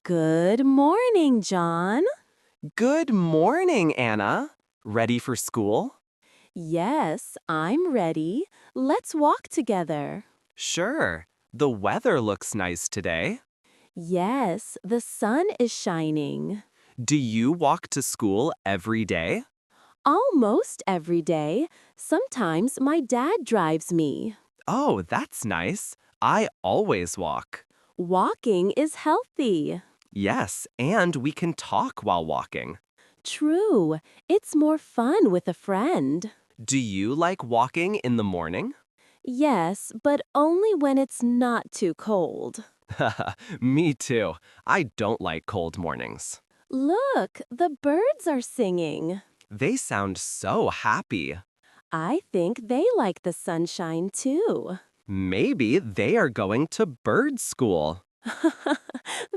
Good morning, John. Good morning, Anna. Ready for school? Yes, I'm ready. Let's walk together. Sure. The weather looks nice today. Yes, the sun is shining. Do you walk to school every day? Almost every day. Sometimes my dad drives me. Oh, that's nice. I always walk. Walking is healthy. Yes, and we can talk while walking. True, it's more fun with a friend. Do you like walking in the morning? Yes, but only when it's not too cold. Me too. I don't like cold mornings. Look, the birds are singing. They sound so happy. I think they like the sunshine too. Maybe they are going to bird school.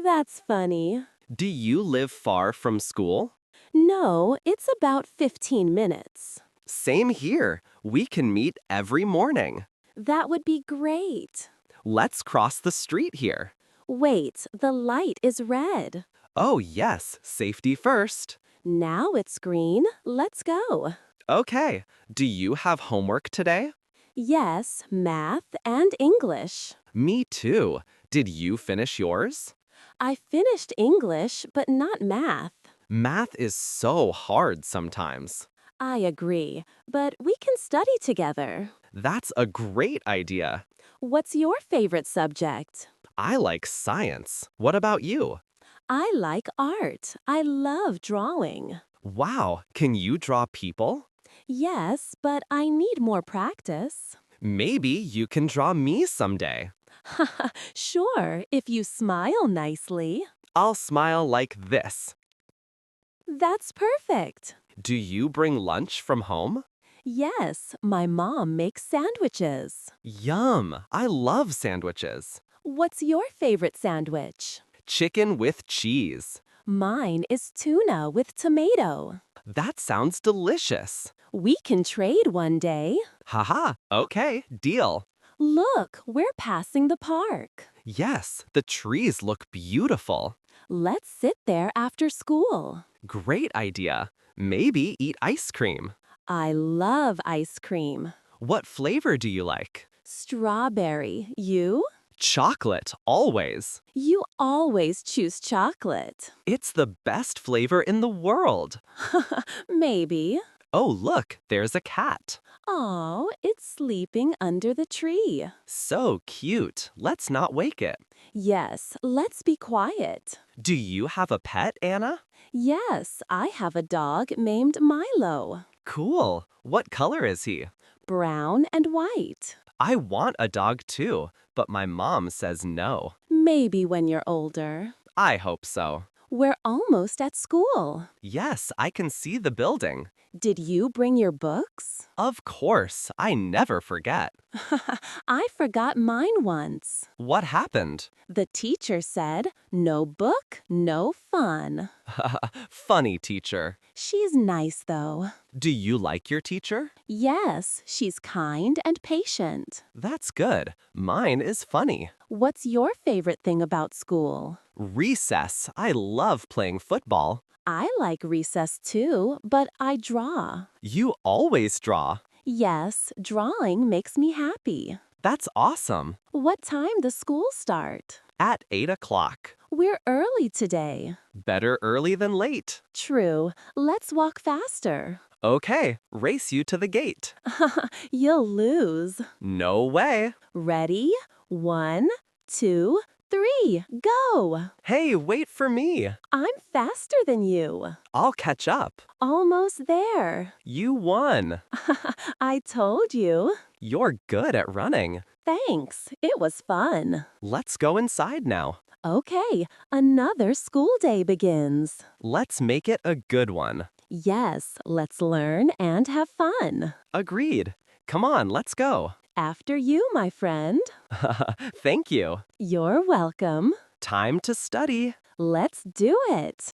That's funny. Do you live far from school? No, it's about 15 minutes. Same here. We can meet every morning. That would be great. Let's cross the street here. Wait, the light is red. Oh, yes, safety first. Now it's green. Let's go. Okay, do you have homework today? Yes, math and English. Me too. Did you finish yours? I finished English, but not math. Math is so hard sometimes. I agree, but we can study together. That's a great idea. What's your favorite subject? I like science. What about you? I like art. I love drawing. Wow, can you draw people? Yes, but I need more practice. Maybe you can draw me someday. Sure, if you smile nicely. I'll smile like this. That's perfect. Do you bring lunch from home? Yes, my mom makes sandwiches. Yum! I love sandwiches. What's your favorite sandwich? Chicken with cheese. Mine is tuna with tomato. That sounds delicious. We can trade one day. Haha, okay, deal. Look, we're passing the park. Yes, the trees look beautiful. Let's sit there after school. Great idea. Maybe eat ice cream. I love ice cream. What flavor do you like? Strawberry. You? Chocolate, always. You always choose chocolate. It's the best flavor in the world. Maybe. Oh, look, there's a cat. Oh, it's sleeping under the tree. So cute. Let's not wake it. Yes, let's be quiet. Do you have a pet, Anna? Yes, I have a dog named Milo. Cool. What color is he? Brown and white. I want a dog too, but my mom says no. Maybe when you're older. I hope so. We're almost at school. Yes, I can see the building. Did you bring your books? Of course, I never forget. I forgot mine once. What happened? The teacher said, "No book, no fun." Funny teacher. She's nice, though. Do you like your teacher? Yes, she's kind and patient. That's good. Mine is funny. What's your favorite thing about school? Recess. I love playing football. I like recess too, but I draw. You always draw. Yes, drawing makes me happy. That's awesome. What time does school start? At 8 o'clock. We're early today. Better early than late. True. Let's walk faster. Okay, race you to the gate. You'll lose. No way. Ready? 1, 2, 3. Go! Hey, wait for me. I'm faster than you. I'll catch up. Almost there. You won. I told you. You're good at running. Thanks. It was fun. Let's go inside now. Okay, another school day begins. Let's make it a good one. Yes, let's learn and have fun. Agreed. Come on, let's go. After you, my friend. Thank you. You're welcome. Time to study. Let's do it.